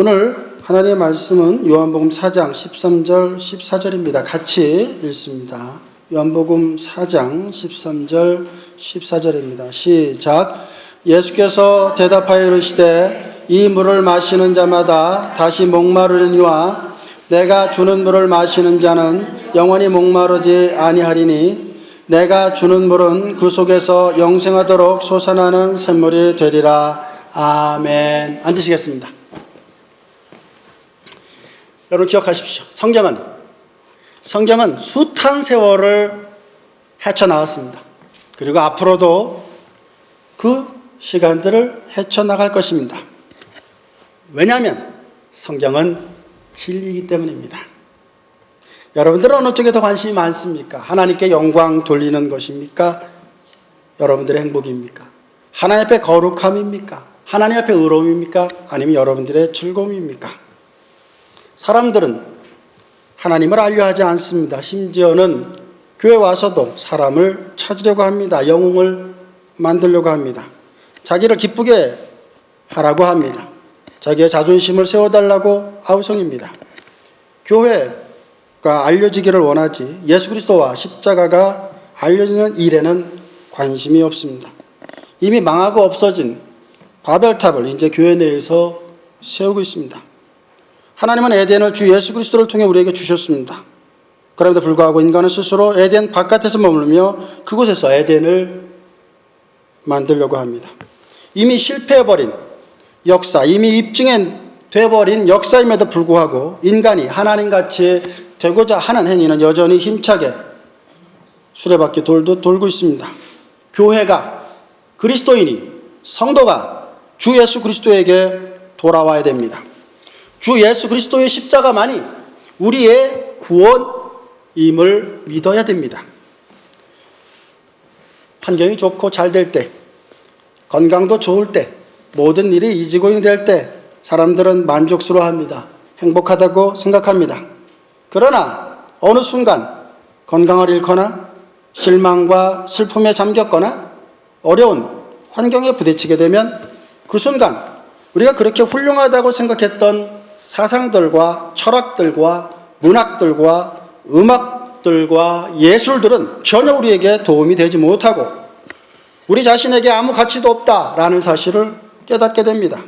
오늘 하나님의 말씀은 요한복음 4장 13절 14절입니다. 같이 읽습니다. 요한복음 4장 13절 14절입니다. 시작. 예수께서 대답하여 이르시되 이 물을 마시는 자마다 다시 목마르니와 내가 주는 물을 마시는 자는 영원히 목마르지 아니하리니 내가 주는 물은 그 속에서 영생하도록 솟아나는 샘물이 되리라. 아멘. 앉으시겠습니다. 여러분 기억하십시오. 성경은 숱한 세월을 헤쳐나왔습니다. 그리고 앞으로도 그 시간들을 헤쳐나갈 것입니다. 왜냐하면 성경은 진리이기 때문입니다. 여러분들은 어느 쪽에 더 관심이 많습니까? 하나님께 영광 돌리는 것입니까? 여러분들의 행복입니까? 하나님 앞에 거룩함입니까? 하나님 앞에 의로움입니까? 아니면 여러분들의 즐거움입니까? 사람들은 하나님을 알려 하지 않습니다. 심지어는 교회 와서도 사람을 찾으려고 합니다. 영웅을 만들려고 합니다. 자기를 기쁘게 하라고 합니다. 자기의 자존심을 세워달라고 아우성입니다. 교회가 알려지기를 원하지 예수 그리스도와 십자가가 알려지는 일에는 관심이 없습니다. 이미 망하고 없어진 바벨탑을 이제 교회 내에서 세우고 있습니다. 하나님은 에덴을 주 예수 그리스도를 통해 우리에게 주셨습니다. 그럼에도 불구하고 인간은 스스로 에덴 바깥에서 머물며 그곳에서 에덴을 만들려고 합니다. 이미 실패해버린 역사, 이미 입증돼버린 역사임에도 불구하고 인간이 하나님같이 되고자 하는 행위는 여전히 힘차게 수레바퀴 돌고 있습니다. 교회가, 그리스도인이, 성도가 주 예수 그리스도에게 돌아와야 됩니다. 주 예수 그리스도의 십자가만이 우리의 구원임을 믿어야 됩니다. 환경이 좋고 잘 될 때, 건강도 좋을 때, 모든 일이 이지고잉 될 때 사람들은 만족스러워합니다. 행복하다고 생각합니다. 그러나 어느 순간 건강을 잃거나 실망과 슬픔에 잠겼거나 어려운 환경에 부딪히게 되면 그 순간 우리가 그렇게 훌륭하다고 생각했던 사상들과 철학들과 문학들과 음악들과 예술들은 전혀 우리에게 도움이 되지 못하고 우리 자신에게 아무 가치도 없다라는 사실을 깨닫게 됩니다.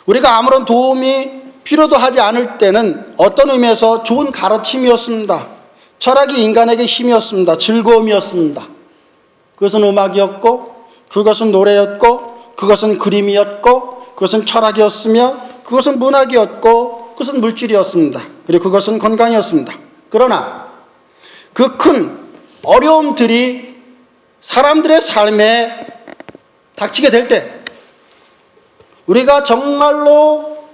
우리가 아무런 도움이 필요도 하지 않을 때는 어떤 의미에서 좋은 가르침이었습니다. 철학이 인간에게 힘이었습니다. 즐거움이었습니다. 그것은 음악이었고 그것은 노래였고 그것은 그림이었고 그것은 철학이었으며 그것은 문학이었고 그것은 물질이었습니다. 그리고 그것은 건강이었습니다. 그러나 그 큰 어려움들이 사람들의 삶에 닥치게 될 때 우리가 정말로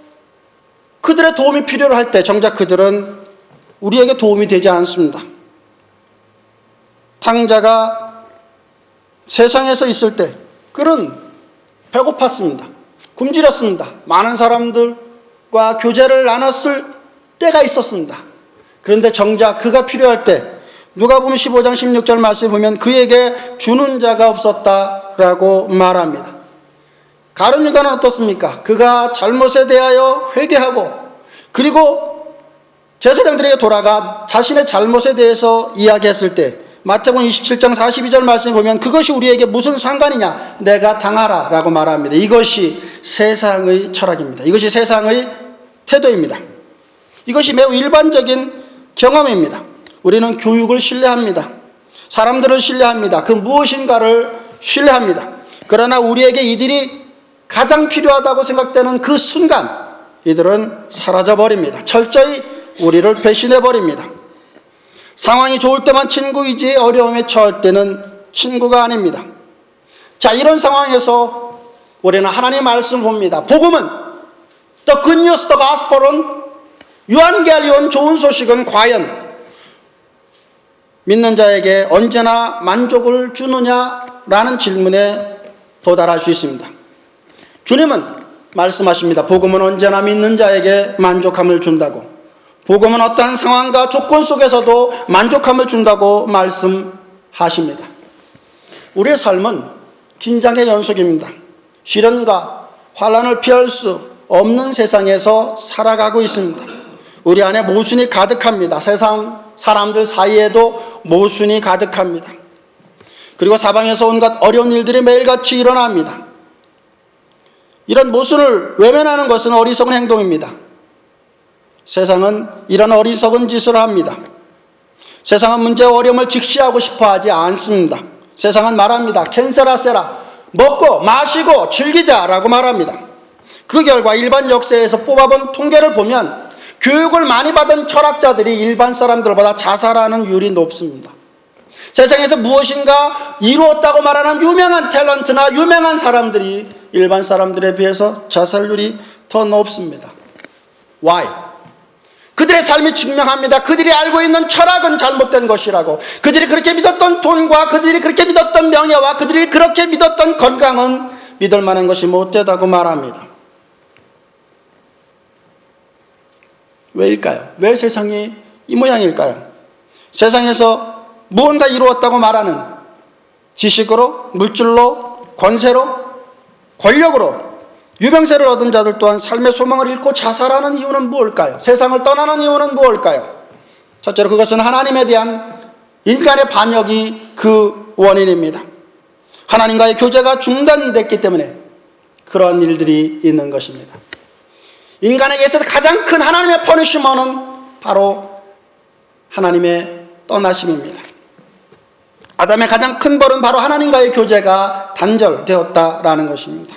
그들의 도움이 필요로 할 때 정작 그들은 우리에게 도움이 되지 않습니다. 탕자가 세상에서 있을 때 그는 배고팠습니다. 굶주렸습니다. 많은 사람들과 교제를 나눴을 때가 있었습니다. 그런데 정작 그가 필요할 때 누가복음 15장 16절 말씀에 보면 그에게 주는 자가 없었다라고 말합니다. 가룟 유다는 어떻습니까? 그가 잘못에 대하여 회개하고 그리고 제사장들에게 돌아가 자신의 잘못에 대해서 이야기했을 때 마태복음 27장 42절 말씀에 보면 그것이 우리에게 무슨 상관이냐? 내가 당하라 라고 말합니다. 이것이 세상의 철학입니다. 이것이 세상의 태도입니다. 이것이 매우 일반적인 경험입니다. 우리는 교육을 신뢰합니다. 사람들을 신뢰합니다. 그 무엇인가를 신뢰합니다. 그러나 우리에게 이들이 가장 필요하다고 생각되는 그 순간 이들은 사라져버립니다. 철저히 우리를 배신해버립니다. 상황이 좋을 때만 친구이지 어려움에 처할 때는 친구가 아닙니다. 자, 이런 상황에서 우리는 하나님의 말씀을 봅니다. 복음은 The Good News, The Gospel은 유한계알리온 좋은 소식은 과연 믿는 자에게 언제나 만족을 주느냐라는 질문에 도달할 수 있습니다. 주님은 말씀하십니다. 복음은 언제나 믿는 자에게 만족함을 준다고. 복음은 어떠한 상황과 조건 속에서도 만족함을 준다고 말씀하십니다. 우리의 삶은 긴장의 연속입니다. 시련과 환난을 피할 수 없는 세상에서 살아가고 있습니다. 우리 안에 모순이 가득합니다. 세상 사람들 사이에도 모순이 가득합니다. 그리고 사방에서 온갖 어려운 일들이 매일같이 일어납니다. 이런 모순을 외면하는 것은 어리석은 행동입니다. 세상은 이런 어리석은 짓을 합니다. 세상은 문제와 어려움을 직시하고 싶어 하지 않습니다. 세상은 말합니다. 캔세라세라, 먹고 마시고 즐기자라고 말합니다. 그 결과 일반 역사에서 뽑아본 통계를 보면 교육을 많이 받은 철학자들이 일반 사람들보다 자살하는 율이 높습니다. 세상에서 무엇인가 이루었다고 말하는 유명한 탤런트나 유명한 사람들이 일반 사람들에 비해서 자살률이 더 높습니다. Why? 그들의 삶이 증명합니다. 그들이 알고 있는 철학은 잘못된 것이라고. 그들이 그렇게 믿었던 돈과 그들이 그렇게 믿었던 명예와 그들이 그렇게 믿었던 건강은 믿을 만한 것이 못되다고 말합니다. 왜일까요? 왜 세상이 이 모양일까요? 세상에서 무언가 이루었다고 말하는 지식으로, 물질로, 권세로, 권력으로 유명세를 얻은 자들 또한 삶의 소망을 잃고 자살하는 이유는 무엇일까요? 세상을 떠나는 이유는 무엇일까요? 첫째로 그것은 하나님에 대한 인간의 반역이 그 원인입니다. 하나님과의 교제가 중단됐기 때문에 그런 일들이 있는 것입니다. 인간에게 있어서 가장 큰 하나님의 퍼니시먼은 바로 하나님의 떠나심입니다. 아담의 가장 큰 벌은 바로 하나님과의 교제가 단절되었다라는 것입니다.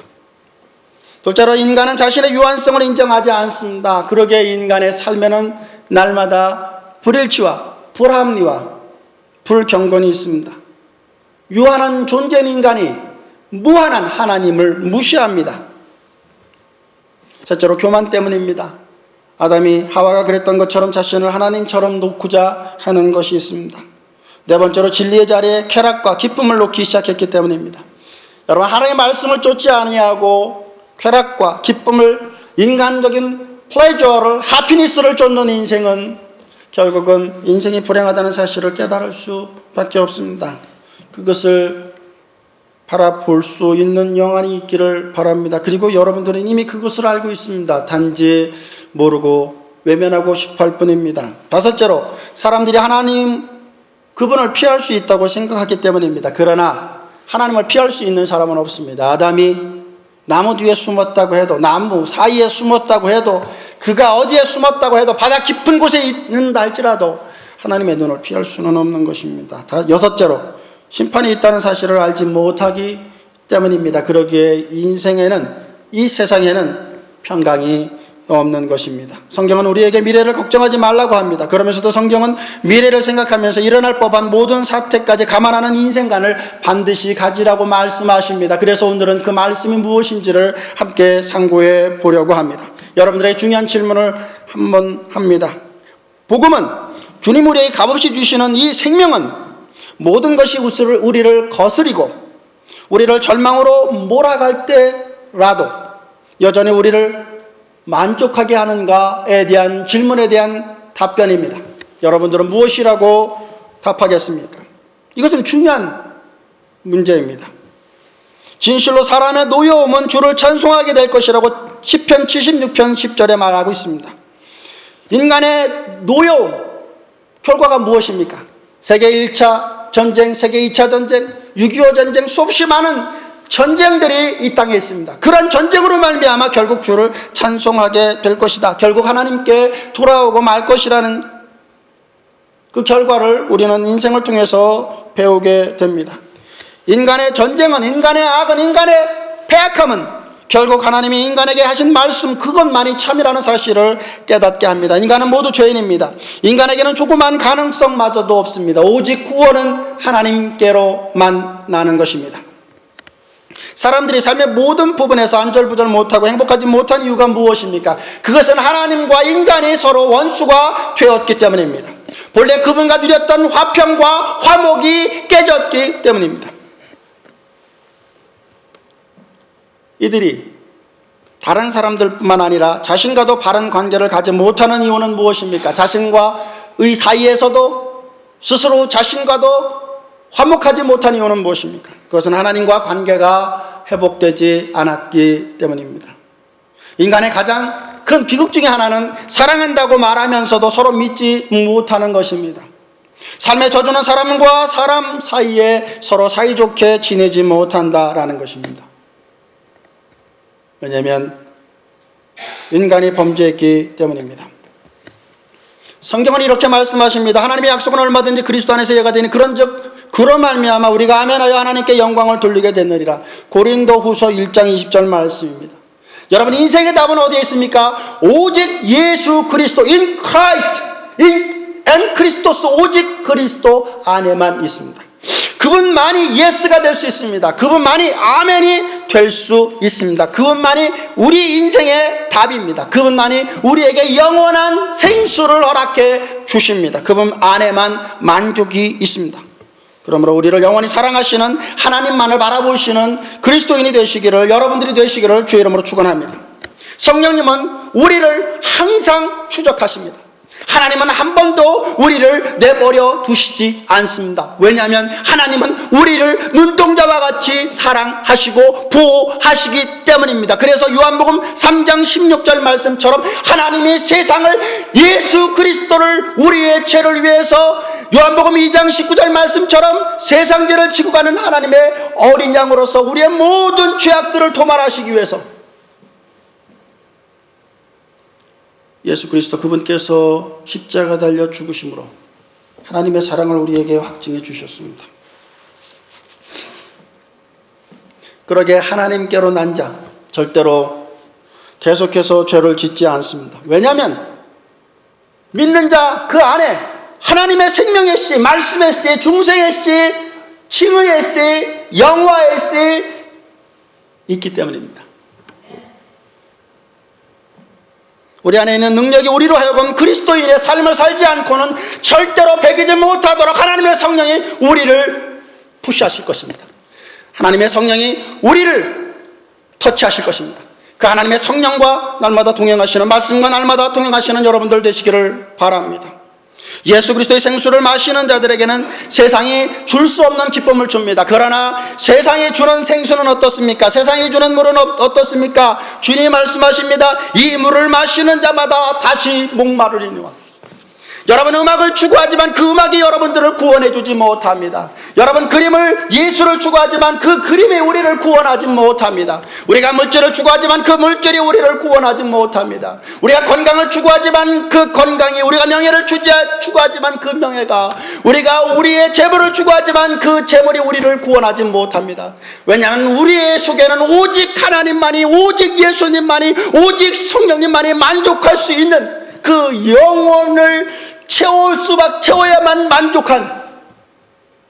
둘째로 인간은 자신의 유한성을 인정하지 않습니다. 그러기에 인간의 삶에는 날마다 불일치와 불합리와 불경건이 있습니다. 유한한 존재인 인간이 무한한 하나님을 무시합니다. 셋째로 교만 때문입니다. 아담이 하와가 그랬던 것처럼 자신을 하나님처럼 놓고자 하는 것이 있습니다. 네 번째로 진리의 자리에 쾌락과 기쁨을 놓기 시작했기 때문입니다. 여러분, 하나님의 말씀을 쫓지 아니하고 쾌락과 기쁨을, 인간적인 플레저를, 하피니스를 쫓는 인생은 결국은 인생이 불행하다는 사실을 깨달을 수밖에 없습니다. 그것을 바라볼 수 있는 영안이 있기를 바랍니다. 그리고 여러분들은 이미 그것을 알고 있습니다. 단지 모르고 외면하고 싶어 할 뿐입니다. 다섯째로 사람들이 하나님 그분을 피할 수 있다고 생각하기 때문입니다. 그러나 하나님을 피할 수 있는 사람은 없습니다. 아담이 나무 뒤에 숨었다고 해도, 나무 사이에 숨었다고 해도, 그가 어디에 숨었다고 해도, 바다 깊은 곳에 있는다 할지라도 하나님의 눈을 피할 수는 없는 것입니다. 여섯째로 심판이 있다는 사실을 알지 못하기 때문입니다. 그러기에 인생에는, 이 세상에는 평강이 없는 것입니다. 성경은 우리에게 미래를 걱정하지 말라고 합니다. 그러면서도 성경은 미래를 생각하면서 일어날 법한 모든 사태까지 감안하는 인생관을 반드시 가지라고 말씀하십니다. 그래서 오늘은 그 말씀이 무엇인지를 함께 상고해 보려고 합니다. 여러분들의 중요한 질문을 한번 합니다. 복음은 주님 우리에게 값없이 주시는 이 생명은 모든 것이 우리를 거스리고 우리를 절망으로 몰아갈 때라도 여전히 우리를 만족하게 하는가에 대한 질문에 대한 답변입니다. 여러분들은 무엇이라고 답하겠습니까? 이것은 중요한 문제입니다. 진실로 사람의 노여움은 주를 찬송하게 될 것이라고 시편 76편 10절에 말하고 있습니다. 인간의 노여움, 결과가 무엇입니까? 세계 1차 전쟁, 세계 2차 전쟁, 6.25 전쟁, 수없이 많은 전쟁들이 이 땅에 있습니다. 그런 전쟁으로 말미암아 결국 주를 찬송하게 될 것이다. 결국 하나님께 돌아오고 말 것이라는 그 결과를 우리는 인생을 통해서 배우게 됩니다. 인간의 전쟁은, 인간의 악은, 인간의 패악함은 결국 하나님이 인간에게 하신 말씀 그것만이 참이라는 사실을 깨닫게 합니다. 인간은 모두 죄인입니다. 인간에게는 조그만 가능성마저도 없습니다. 오직 구원은 하나님께로만 나는 것입니다. 사람들이 삶의 모든 부분에서 안절부절 못하고 행복하지 못한 이유가 무엇입니까? 그것은 하나님과 인간이 서로 원수가 되었기 때문입니다. 본래 그분과 누렸던 화평과 화목이 깨졌기 때문입니다. 이들이 다른 사람들뿐만 아니라 자신과도 바른 관계를 가지 못하는 이유는 무엇입니까? 자신과의 사이에서도 스스로 자신과도 화목하지 못한 이유는 무엇입니까? 그것은 하나님과 관계가 회복되지 않았기 때문입니다. 인간의 가장 큰 비극 중에 하나는 사랑한다고 말하면서도 서로 믿지 못하는 것입니다. 삶의 저주는 사람과 사람 사이에 서로 사이좋게 지내지 못한다라는 것입니다. 왜냐하면 인간이 범죄했기 때문입니다. 성경은 이렇게 말씀하십니다. 하나님의 약속은 얼마든지 그리스도 안에서 예가 되니 그런즉 그로 말미암아 우리가 아멘하여 하나님께 영광을 돌리게 되느니라. 고린도후서 1장 20절 말씀입니다. 여러분, 인생의 답은 어디에 있습니까? 오직 예수 그리스도, in Christ, in Christos, 오직 그리스도 안에만 있습니다. 그분만이 예스가 될 수 있습니다. 그분만이 아멘이 될 수 있습니다. 그분만이 우리 인생의 답입니다. 그분만이 우리에게 영원한 생수를 허락해 주십니다. 그분 안에만 만족이 있습니다. 그러므로 우리를 영원히 사랑하시는 하나님만을 바라보시는 그리스도인이 되시기를, 여러분들이 되시기를 주의 이름으로 축원합니다. 성령님은 우리를 항상 추적하십니다. 하나님은 한 번도 우리를 내버려 두시지 않습니다. 왜냐하면 하나님은 우리를 눈동자와 같이 사랑하시고 보호하시기 때문입니다. 그래서 요한복음 3장 16절 말씀처럼 하나님이 세상을, 예수 그리스도를 우리의 죄를 위해서 요한복음 2장 19절 말씀처럼 세상 죄를 지고 가는 하나님의 어린 양으로서 우리의 모든 죄악들을 도말하시기 위해서 예수 그리스도 그분께서 십자가 달려 죽으심으로 하나님의 사랑을 우리에게 확증해 주셨습니다. 그러게 하나님께로 난 자 절대로 계속해서 죄를 짓지 않습니다. 왜냐하면 믿는 자 그 안에 하나님의 생명의 씨, 말씀의 씨, 중생의 씨, 칭의의 씨, 영화의 씨 있기 때문입니다. 우리 안에 있는 능력이 우리로 하여금 그리스도인의 삶을 살지 않고는 절대로 배기지 못하도록 하나님의 성령이 우리를 푸시하실 것입니다. 하나님의 성령이 우리를 터치하실 것입니다. 그 하나님의 성령과 날마다 동행하시는, 말씀과 날마다 동행하시는 여러분들 되시기를 바랍니다. 예수 그리스도의 생수를 마시는 자들에게는 세상이 줄 수 없는 기쁨을 줍니다. 그러나 세상이 주는 생수는 어떻습니까? 세상이 주는 물은 어떻습니까? 주님이 말씀하십니다. 이 물을 마시는 자마다 다시 목마르리니와. 여러분, 음악을 추구하지만 그 음악이 여러분들을 구원해 주지 못합니다. 여러분, 그림을, 예수를 추구하지만 그 그림이 우리를 구원하지 못합니다. 우리가 물질을 추구하지만 그 물질이 우리를 구원하지 못합니다. 우리가 건강을 추구하지만 그 건강이, 우리가 명예를 추구하지만 그 명예가, 우리가 우리의 재물을 추구하지만 그 재물이 우리를 구원하지 못합니다. 왜냐하면 우리의 속에는 오직 하나님만이, 오직 예수님만이, 오직 성령님만이 만족할 수 있는 그 영혼을 채워야만 만족한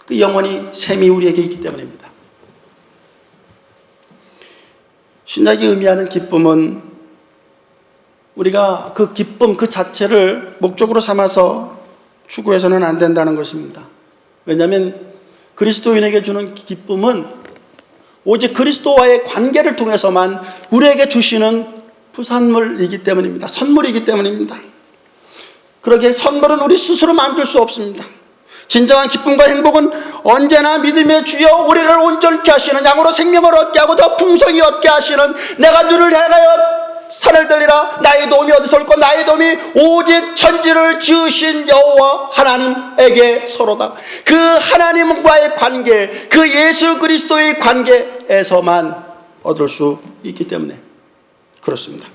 그 영원히 샘이 우리에게 있기 때문입니다. 신약이 의미하는 기쁨은 우리가 그 기쁨 그 자체를 목적으로 삼아서 추구해서는 안 된다는 것입니다. 왜냐하면 그리스도인에게 주는 기쁨은 오직 그리스도와의 관계를 통해서만 우리에게 주시는 부산물이기 때문입니다. 선물이기 때문입니다. 그러기에 선물은 우리 스스로 만들 수 없습니다. 진정한 기쁨과 행복은 언제나 믿음의 주여 우리를 온전케 하시는, 양으로 생명을 얻게 하고 더 풍성히 얻게 하시는, 내가 눈을 향하여 산을 들리라, 나의 도움이 어디서 올까? 나의 도움이 오직 천지를 지으신 여호와 하나님에게 서로다. 그 하나님과의 관계, 그 예수 그리스도의 관계에서만 얻을 수 있기 때문에 그렇습니다.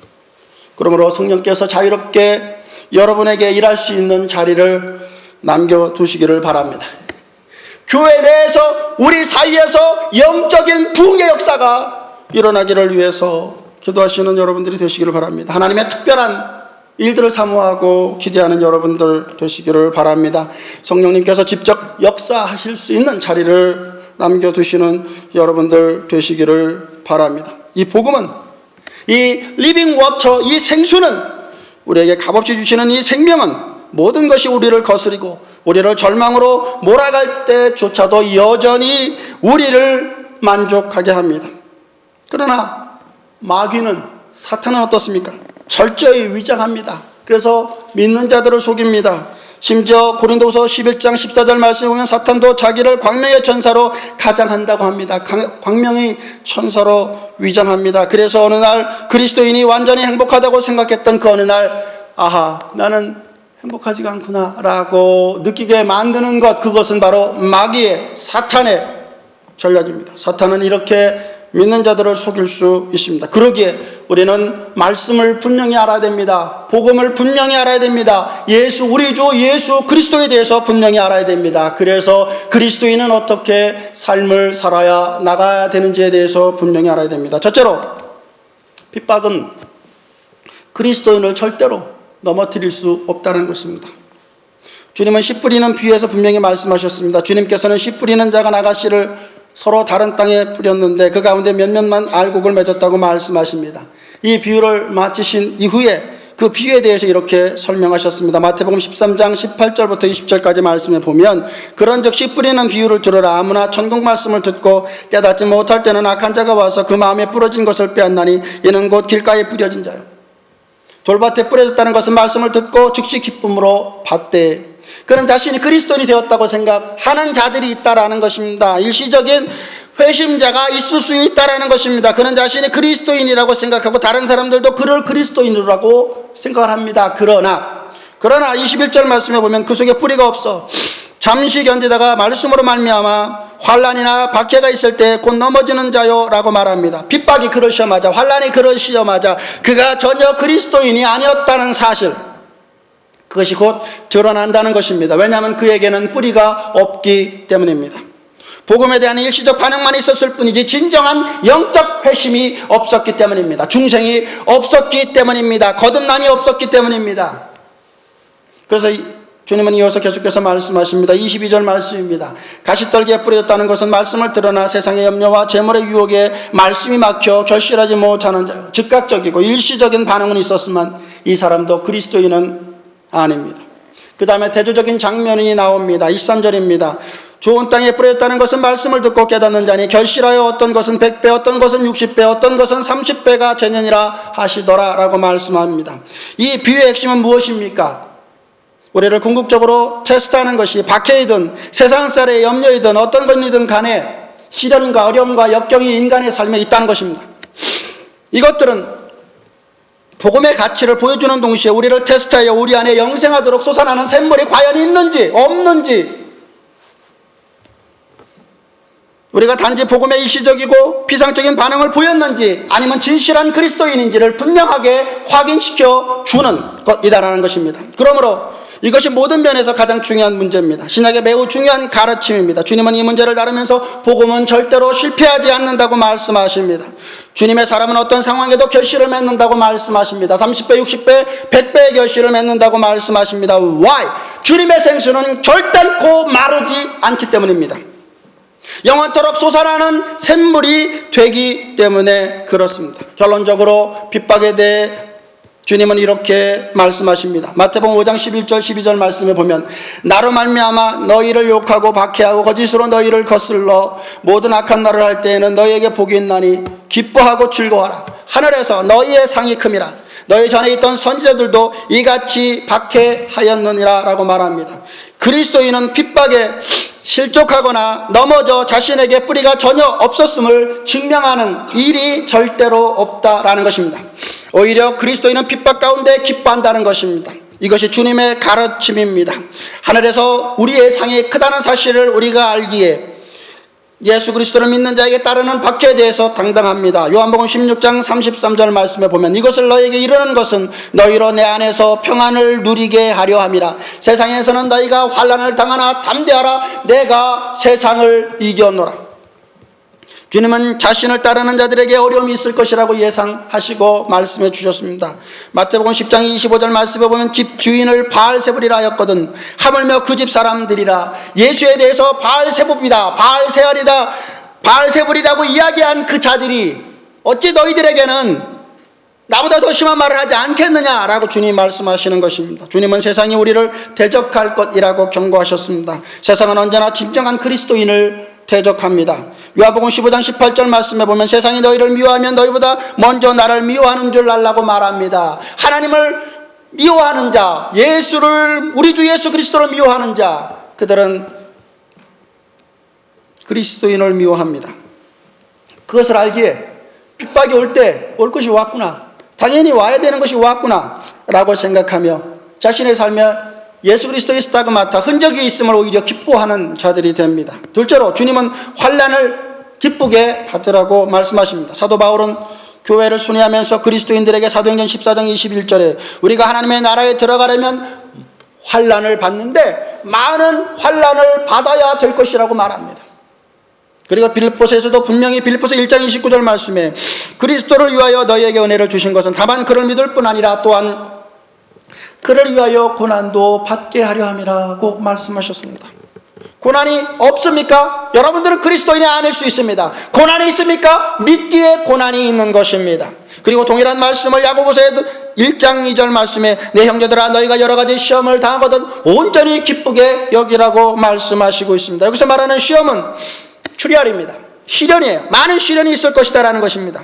그러므로 성령께서 자유롭게 여러분에게 일할 수 있는 자리를 남겨두시기를 바랍니다. 교회 내에서, 우리 사이에서 영적인 부흥의 역사가 일어나기를 위해서 기도하시는 여러분들이 되시기를 바랍니다. 하나님의 특별한 일들을 사모하고 기대하는 여러분들 되시기를 바랍니다. 성령님께서 직접 역사하실 수 있는 자리를 남겨두시는 여러분들 되시기를 바랍니다. 이 복음은, 이 리빙 워터, 이 생수는, 우리에게 값없이 주시는 이 생명은 모든 것이 우리를 거스리고 우리를 절망으로 몰아갈 때조차도 여전히 우리를 만족하게 합니다. 그러나 마귀는, 사탄은 어떻습니까? 철저히 위장합니다. 그래서 믿는 자들을 속입니다. 심지어 고린도후서 11장 14절 말씀에 보면 사탄도 자기를 광명의 천사로 가장한다고 합니다. 광명의 천사로 위장합니다. 그래서 어느 날 그리스도인이 완전히 행복하다고 생각했던 그 어느 날 아하, 나는 행복하지가 않구나 라고 느끼게 만드는 것, 그것은 바로 마귀의, 사탄의 전략입니다. 사탄은 이렇게 믿는 자들을 속일 수 있습니다. 그러기에 우리는 말씀을 분명히 알아야 됩니다. 복음을 분명히 알아야 됩니다. 우리 주 예수 그리스도에 대해서 분명히 알아야 됩니다. 그래서 그리스도인은 어떻게 삶을 살아야 나가야 되는지에 대해서 분명히 알아야 됩니다. 첫째로, 핍박은 그리스도인을 절대로 넘어뜨릴 수 없다는 것입니다. 주님은 씨 뿌리는 비유에서 분명히 말씀하셨습니다. 주님께서는 씨 뿌리는 자가 나가씨를 서로 다른 땅에 뿌렸는데 그 가운데 몇몇만 알곡을 맺었다고 말씀하십니다. 이 비유를 마치신 이후에 그 비유에 대해서 이렇게 설명하셨습니다. 마태복음 13장 18절부터 20절까지 말씀에 보면 그런즉 씨 뿌리는 비유를 들으라. 아무나 천국 말씀을 듣고 깨닫지 못할 때는 악한 자가 와서 그 마음에 부러진 것을 빼앗나니 이는 곧 길가에 뿌려진 자요. 돌밭에 뿌려졌다는 것은 말씀을 듣고 즉시 기쁨으로 받되 그는 자신이 그리스도인이 되었다고 생각하는 자들이 있다라는 것입니다. 일시적인 회심자가 있을 수 있다라는 것입니다. 그는 자신이 그리스도인이라고 생각하고 다른 사람들도 그를 그리스도인이라고 생각을 합니다. 그러나 21절 말씀에 보면 그 속에 뿌리가 없어 잠시 견디다가 말씀으로 말미암아 환난이나 박해가 있을 때 곧 넘어지는 자요 라고 말합니다. 핍박이 그러시자마자, 환난이 그러시자마자 그가 전혀 그리스도인이 아니었다는 사실, 그것이 곧 드러난다는 것입니다. 왜냐하면 그에게는 뿌리가 없기 때문입니다. 복음에 대한 일시적 반응만 있었을 뿐이지 진정한 영적 회심이 없었기 때문입니다. 중생이 없었기 때문입니다. 거듭남이 없었기 때문입니다. 그래서 주님은 이어서 계속해서 말씀하십니다. 22절 말씀입니다. 가시떨기에 뿌려졌다는 것은 말씀을 드러나 세상의 염려와 재물의 유혹에 말씀이 막혀 결실하지 못하는 자요. 즉각적이고 일시적인 반응은 있었지만 이 사람도 그리스도인은 아닙니다. 그 다음에 대조적인 장면이 나옵니다. 23절입니다. 좋은 땅에 뿌려졌다는 것은 말씀을 듣고 깨닫는 자니 결실하여 어떤 것은 100배, 어떤 것은 60배, 어떤 것은 30배가 되느니라 하시더라 라고 말씀합니다. 이 비유의 핵심은 무엇입니까? 우리를 궁극적으로 테스트하는 것이 박해이든 세상살의 염려이든 어떤 것이든 간에 시련과 어려움과 역경이 인간의 삶에 있다는 것입니다. 이것들은 복음의 가치를 보여주는 동시에 우리를 테스트하여 우리 안에 영생하도록 솟아나는 샘물이 과연 있는지 없는지, 우리가 단지 복음의 일시적이고 비상적인 반응을 보였는지 아니면 진실한 그리스도인인지를 분명하게 확인시켜 주는 것이다라는 것입니다. 그러므로 이것이 모든 면에서 가장 중요한 문제입니다. 신약의 매우 중요한 가르침입니다. 주님은 이 문제를 다루면서 복음은 절대로 실패하지 않는다고 말씀하십니다. 주님의 사람은 어떤 상황에도 결실을 맺는다고 말씀하십니다. 30배, 60배, 100배의 결실을 맺는다고 말씀하십니다. Why? 주님의 생수는 결단코 마르지 않기 때문입니다. 영원토록 솟아나는 샘물이 되기 때문에 그렇습니다. 결론적으로 핍박에 대해 주님은 이렇게 말씀하십니다. 마태복음 5장 11절 12절 말씀에 보면 나로 말미암아 너희를 욕하고 박해하고 거짓으로 너희를 거슬러 모든 악한 말을 할 때에는 너희에게 복이 있나니 기뻐하고 즐거워하라. 하늘에서 너희의 상이 큼이라. 너희 전에 있던 선지자들도 이같이 박해하였느니라 라고 말합니다. 그리스도인은 핍박에 실족하거나 넘어져 자신에게 뿌리가 전혀 없었음을 증명하는 일이 절대로 없다라는 것입니다. 오히려 그리스도인은 핍박 가운데 기뻐한다는 것입니다. 이것이 주님의 가르침입니다. 하늘에서 우리의 상이 크다는 사실을 우리가 알기에 예수 그리스도를 믿는 자에게 따르는 박해에 대해서 당당합니다. 요한복음 16장 33절 말씀에 보면 이것을 너희에게 이르는 것은 너희로 내 안에서 평안을 누리게 하려 함이라. 세상에서는 너희가 환난을 당하나 담대하라. 내가 세상을 이겼노라. 주님은 자신을 따르는 자들에게 어려움이 있을 것이라고 예상하시고 말씀해 주셨습니다. 마태복음 10장 25절 말씀에 보면 집 주인을 바알세불이라 하였거든 하물며 그 집 사람들이라. 예수에 대해서 바알세불이다, 바알세알이다, 바알세불이라고 이야기한 그 자들이 어찌 너희들에게는 나보다 더 심한 말을 하지 않겠느냐라고 주님 말씀하시는 것입니다. 주님은 세상이 우리를 대적할 것이라고 경고하셨습니다. 세상은 언제나 진정한 그리스도인을 대적합니다. 요한복음 15장 18절 말씀에 보면 세상이 너희를 미워하면 너희보다 먼저 나를 미워하는 줄 알라고 말합니다. 하나님을 미워하는 자, 우리 주 예수 그리스도를 미워하는 자, 그들은 그리스도인을 미워합니다. 그것을 알기에 핍박이 올 때 올 것이 왔구나, 당연히 와야 되는 것이 왔구나 라고 생각하며 자신의 삶에 예수 그리스도의 스타그마타, 흔적이 있음을 오히려 기뻐하는 자들이 됩니다. 둘째로 주님은 환난을 기쁘게 받으라고 말씀하십니다. 사도 바울은 교회를 순회하면서 그리스도인들에게 사도행전 14장 21절에 우리가 하나님의 나라에 들어가려면 환난을 받는데 많은 환난을 받아야 될 것이라고 말합니다. 그리고 빌립보서에서도 분명히 빌립보서 1장 29절 말씀에 그리스도를 위하여 너희에게 은혜를 주신 것은 다만 그를 믿을 뿐 아니라 또한 그를 위하여 고난도 받게 하려 함이라고 말씀하셨습니다. 고난이 없습니까? 여러분들은 그리스도인이 아닐 수 있습니다. 고난이 있습니까? 믿기에 고난이 있는 것입니다. 그리고 동일한 말씀을 야고보서 1장 2절 말씀에 내 형제들아 너희가 여러 가지 시험을 당하거든 온전히 기쁘게 여기라고 말씀하시고 있습니다. 여기서 말하는 시험은 출혈입니다. 시련이에요. 많은 시련이 있을 것이다라는 것입니다.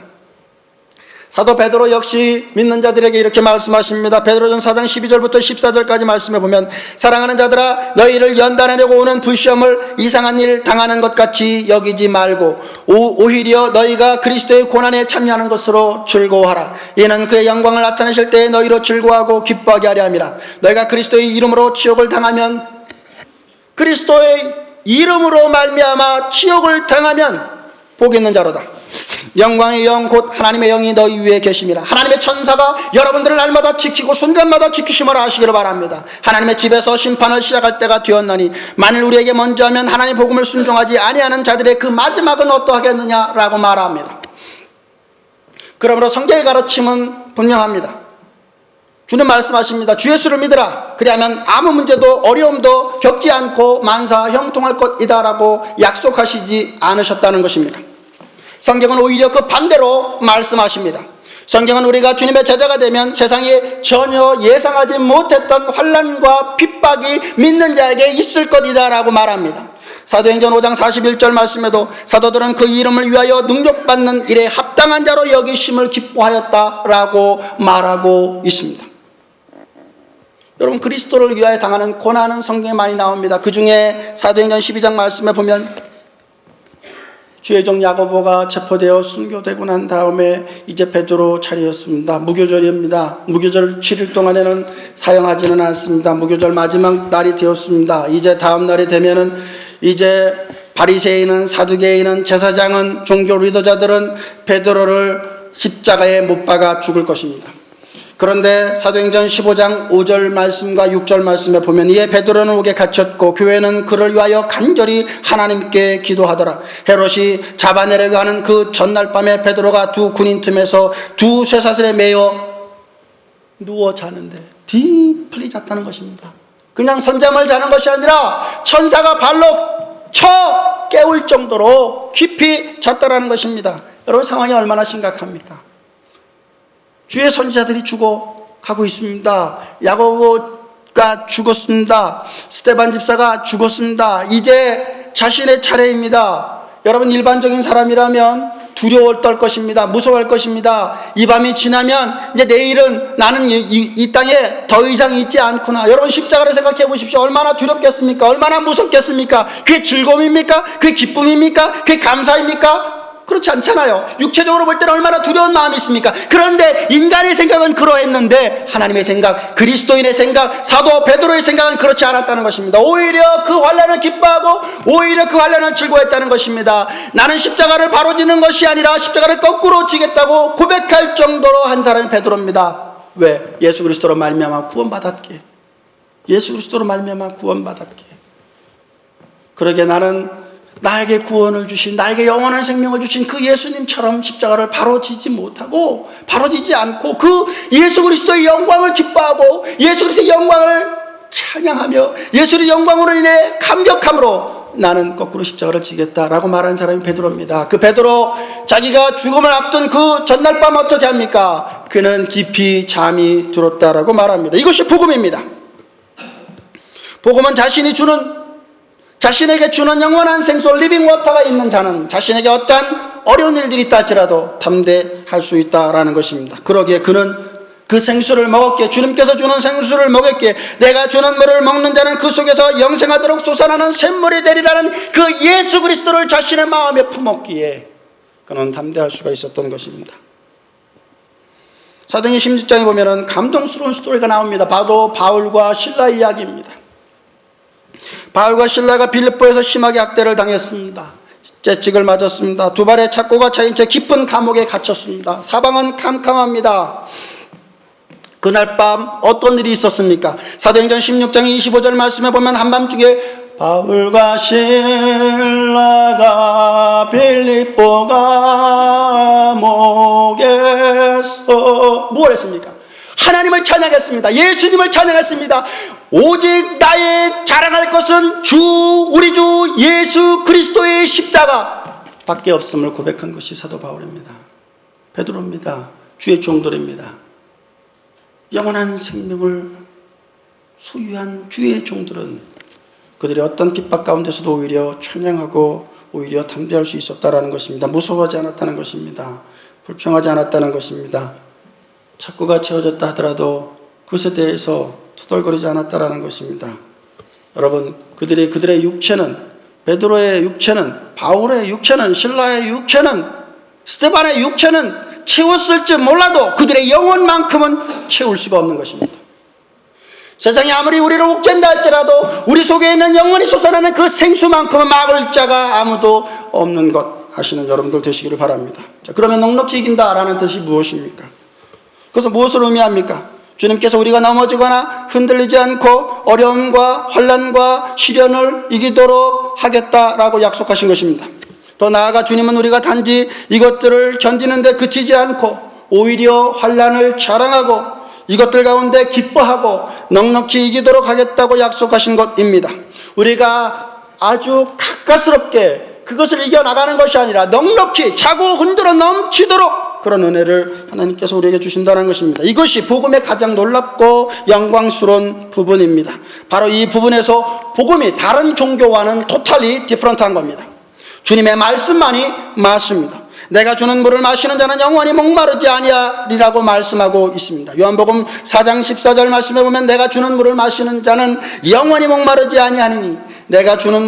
사도 베드로 역시 믿는 자들에게 이렇게 말씀하십니다. 베드로전 4장 12절부터 14절까지 말씀해 보면 사랑하는 자들아 너희를 연단하려고 오는 불시험을 이상한 일 당하는 것 같이 여기지 말고 오히려 너희가 그리스도의 고난에 참여하는 것으로 즐거워하라. 이는 그의 영광을 나타내실 때에 너희로 즐거워하고 기뻐하게 하려 함이라. 너희가 그리스도의 이름으로 치욕을 당하면 그리스도의 이름으로 말미암아 치욕을 당하면 복 있는 자로다. 영광의 영 곧 하나님의 영이 너희 위에 계심이라. 하나님의 천사가 여러분들을 날마다 지키고 순간마다 지키심을 아시기를 바랍니다. 하나님의 집에서 심판을 시작할 때가 되었나니 만일 우리에게 먼저 하면 하나님의 복음을 순종하지 아니하는 자들의 그 마지막은 어떠하겠느냐라고 말합니다. 그러므로 성경의 가르침은 분명합니다. 주는 말씀하십니다. 주 예수를 믿으라. 그리하면 아무 문제도 어려움도 겪지 않고 만사 형통할 것이다라고 약속하시지 않으셨다는 것입니다. 성경은 오히려 그 반대로 말씀하십니다. 성경은 우리가 주님의 제자가 되면 세상에 전혀 예상하지 못했던 환난과 핍박이 믿는 자에게 있을 것이다라고 말합니다. 사도행전 5장 41절 말씀에도 사도들은 그 이름을 위하여 능력받는 일에 합당한 자로 여기심을 기뻐하였다라고 말하고 있습니다. 여러분 그리스도를 위하여 당하는 고난은 성경에 많이 나옵니다. 그 중에 사도행전 12장 말씀에 보면 주의 종 야고보가 체포되어 순교되고 난 다음에 이제 베드로 차례였습니다. 무교절입니다. 무교절 7일 동안에는 사용하지는 않습니다. 무교절 마지막 날이 되었습니다. 이제 다음 날이 되면은 이제 바리새인은 사두개인은 제사장은 종교 리더자들은 베드로를 십자가에 못 박아 죽을 것입니다. 그런데 사도행전 15장 5절 말씀과 6절 말씀에 보면 이에 베드로는 옥에 갇혔고 교회는 그를 위하여 간절히 하나님께 기도하더라. 헤롯이 잡아내려고 하는 그 전날 밤에 베드로가 두 군인 틈에서 두 쇠사슬에 매여 누워 자는데 딥플리 잤다는 것입니다. 그냥 선잠을 자는 것이 아니라 천사가 발로 쳐 깨울 정도로 깊이 잤다라는 것입니다. 여러분 상황이 얼마나 심각합니까? 주의 선지자들이 죽어가고 있습니다. 야고보가 죽었습니다. 스데반 집사가 죽었습니다. 이제 자신의 차례입니다. 여러분 일반적인 사람이라면 두려워 떨 것입니다. 무서워할 것입니다. 이 밤이 지나면 이제 내일은 나는 이 땅에 더 이상 있지 않구나. 여러분 십자가를 생각해 보십시오. 얼마나 두렵겠습니까? 얼마나 무섭겠습니까? 그게 즐거움입니까? 그게 기쁨입니까? 그게 감사입니까? 그렇지 않잖아요. 육체적으로 볼 때는 얼마나 두려운 마음이 있습니까? 그런데 인간의 생각은 그러했는데 하나님의 생각, 그리스도인의 생각, 사도 베드로의 생각은 그렇지 않았다는 것입니다. 오히려 그 환난을 기뻐하고 오히려 그 환난을 즐거워했다는 것입니다. 나는 십자가를 바로 지는 것이 아니라 십자가를 거꾸로 지겠다고 고백할 정도로 한 사람이 베드로입니다. 왜? 예수 그리스도로 말미암아 구원받았기에. 예수 그리스도로 말미암아 구원받았기에. 그러게 나는 나에게 구원을 주신, 나에게 영원한 생명을 주신 그 예수님처럼 십자가를 바로 지지 못하고, 바로 지지 않고, 그 예수 그리스도의 영광을 기뻐하고, 예수 그리스도의 영광을 찬양하며, 예수 그리스도의 영광으로 인해 감격함으로 나는 거꾸로 십자가를 지겠다라고 말한 사람이 베드로입니다. 그 베드로, 자기가 죽음을 앞둔 그 전날 밤 어떻게 합니까? 그는 깊이 잠이 들었다라고 말합니다. 이것이 복음입니다. 복음은 자신에게 주는 영원한 생수 리빙 워터가 있는 자는 자신에게 어떠한 어려운 일들이 있다 할지라도 담대할 수 있다라는 것입니다. 그러기에 그는 그 생수를 먹었기에, 주님께서 주는 생수를 먹었기에 내가 주는 물을 먹는 자는 그 속에서 영생하도록 솟아나는 샘물이 되리라는 그 예수 그리스도를 자신의 마음에 품었기에 그는 담대할 수가 있었던 것입니다. 사도행전 16장에 보면은 감동스러운 스토리가 나옵니다. 바로 바울과 실라 이야기입니다. 바울과 실라가 빌립보에서 심하게 학대를 당했습니다. 채찍을 맞았습니다. 두 발에 착고가 차인 채 깊은 감옥에 갇혔습니다. 사방은 캄캄합니다. 그날 밤 어떤 일이 있었습니까? 사도행전 16장 25절 말씀에 보면 한밤중에 바울과 실라가 빌립보 감옥에서 뭘 했습니까? 하나님을 찬양했습니다. 예수님을 찬양했습니다. 오직 나의 자랑할 것은 우리 주 예수 그리스도의 십자가 밖에 없음을 고백한 것이 사도 바울입니다. 베드로입니다. 주의 종들입니다. 영원한 생명을 소유한 주의 종들은 그들이 어떤 핍박 가운데서도 오히려 찬양하고 오히려 담대할 수 있었다라는 것입니다. 무서워하지 않았다는 것입니다. 불평하지 않았다는 것입니다. 착고가 채워졌다 하더라도 그것에 대해서 투덜거리지 않았다라는 것입니다. 여러분, 그들의 육체는, 베드로의 육체는, 바울의 육체는, 신라의 육체는, 스데반의 육체는 채웠을지 몰라도 그들의 영혼만큼은 채울 수가 없는 것입니다. 세상이 아무리 우리를 옥죄한다 할지라도 우리 속에 있는 영원히 솟아나는 그 생수만큼은 막을 자가 아무도 없는 것 아시는 여러분들 되시기를 바랍니다. 자, 그러면 넉넉히 이긴다라는 뜻이 무엇입니까? 그것은 무엇을 의미합니까? 주님께서 우리가 넘어지거나 흔들리지 않고 어려움과 환난과 시련을 이기도록 하겠다라고 약속하신 것입니다. 더 나아가 주님은 우리가 단지 이것들을 견디는데 그치지 않고 오히려 환난을 자랑하고 이것들 가운데 기뻐하고 넉넉히 이기도록 하겠다고 약속하신 것입니다. 우리가 아주 가까스럽게 그것을 이겨나가는 것이 아니라 넉넉히 차고 흔들어 넘치도록 그런 은혜를 하나님께서 우리에게 주신다는 것입니다. 이것이 복음의 가장 놀랍고 영광스러운 부분입니다. 바로 이 부분에서 복음이 다른 종교와는 토탈리 디퍼런트한 겁니다. 주님의 말씀만이 맞습니다. 내가 주는 물을 마시는 자는 영원히 목마르지 아니하리라고 말씀하고 있습니다. 요한복음 4장 14절 말씀에 보면 내가 주는 물을 마시는 자는 영원히 목마르지 아니하니니 내가 주는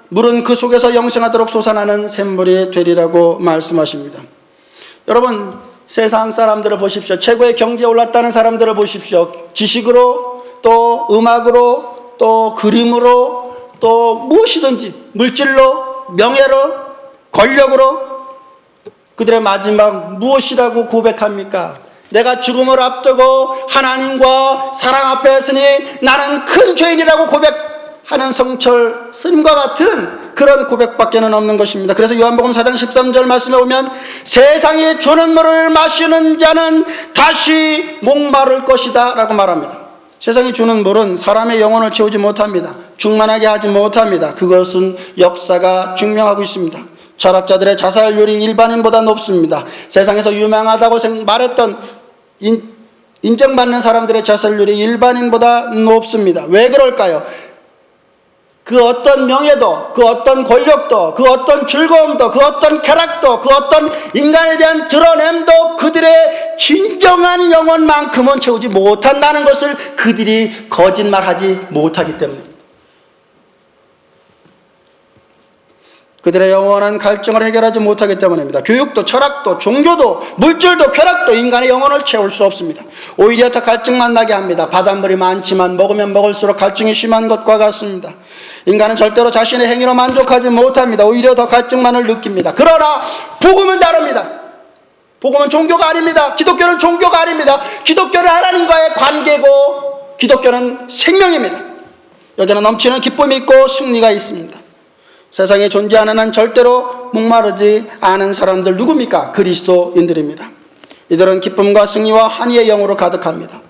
물은 그 속에서 영생하도록 솟아나는 샘물이 되리라고 말씀하십니다. 여러분, 세상 사람들을 보십시오. 최고의 경지에 올랐다는 사람들을 보십시오. 지식으로, 또 음악으로, 또 그림으로, 또 무엇이든지 물질로, 명예로, 권력으로 그들의 마지막 무엇이라고 고백합니까? 내가 죽음을 앞두고 하나님과 사랑 앞에 서니 나는 큰 죄인이라고 고백하는 성철 스님과 같은 그런 고백밖에는 없는 것입니다. 그래서 요한복음 4장 13절 말씀에 보면 세상이 주는 물을 마시는 자는 다시 목마를 것이다 라고 말합니다. 세상이 주는 물은 사람의 영혼을 채우지 못합니다. 충만하게 하지 못합니다. 그것은 역사가 증명하고 있습니다. 철학자들의 자살률이 일반인보다 높습니다. 세상에서 유명하다고 말했던 인정받는 사람들의 자살률이 일반인보다 높습니다. 왜 그럴까요? 그 어떤 명예도, 그 어떤 권력도, 그 어떤 즐거움도, 그 어떤 쾌락도, 그 어떤 인간에 대한 드러냄도 그들의 진정한 영혼만큼은 채우지 못한다는 것을 그들이 거짓말하지 못하기 때문입니다. 그들의 영원한 갈증을 해결하지 못하기 때문입니다. 교육도, 철학도, 종교도, 물질도, 쾌락도 인간의 영혼을 채울 수 없습니다. 오히려 더 갈증만 나게 합니다. 바닷물이 많지만 먹으면 먹을수록 갈증이 심한 것과 같습니다. 인간은 절대로 자신의 행위로 만족하지 못합니다. 오히려 더 갈증만을 느낍니다. 그러나 복음은 다릅니다. 복음은 종교가 아닙니다. 기독교는 종교가 아닙니다. 기독교는 하나님과의 관계고 기독교는 생명입니다. 여기는 넘치는 기쁨이 있고 승리가 있습니다. 세상에 존재하는 한 절대로 목마르지 않은 사람들 누굽니까? 그리스도인들입니다. 이들은 기쁨과 승리와 한의의 영으로 가득합니다.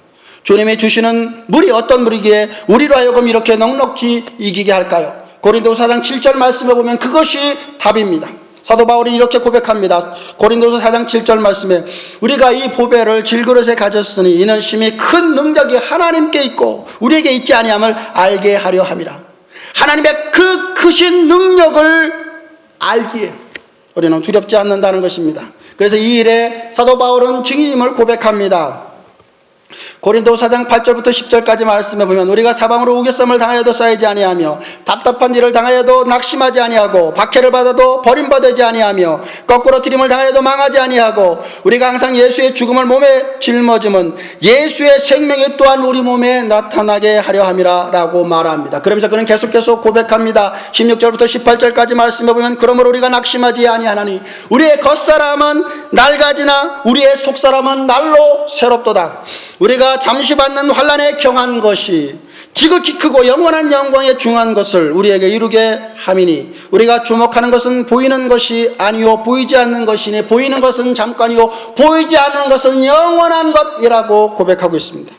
주님이 주시는 물이 어떤 물이기에 우리로 하여금 이렇게 넉넉히 이기게 할까요? 고린도서 4장 7절 말씀에 보면 그것이 답입니다. 사도 바울이 이렇게 고백합니다. 고린도서 4장 7절 말씀에 우리가 이 보배를 질그릇에 가졌으니 이는 심히 큰 능력이 하나님께 있고 우리에게 있지 아니함을 알게 하려 함이라. 하나님의 그 크신 능력을 알기에 우리는 두렵지 않는다는 것입니다. 그래서 이 일에 사도 바울은 증인임을 고백합니다. 고린도후서 4장 8절부터 10절까지 말씀해 보면 우리가 사방으로 우겨쌈을 당하여도 쌓이지 아니하며 답답한 일을 당하여도 낙심하지 아니하고 박해를 받아도 버림받지 아니하며 거꾸로 트림을 당하여도 망하지 아니하고 우리가 항상 예수의 죽음을 몸에 짊어짐은 예수의 생명이 또한 우리 몸에 나타나게 하려 함이라 라고 말합니다. 그러면서 그는 계속 고백합니다. 16절부터 18절까지 말씀해 보면 그러므로 우리가 낙심하지 아니하나니 우리의 겉사람은 낡아지나 우리의 속사람은 날로 새롭도다. 우리가 잠시 받는 환난에 경한 것이 지극히 크고 영원한 영광에 중한 것을 우리에게 이루게 함이니 우리가 주목하는 것은 보이는 것이 아니요 보이지 않는 것이니 보이는 것은 잠깐이요 보이지 않는 것은 영원한 것이라고 고백하고 있습니다.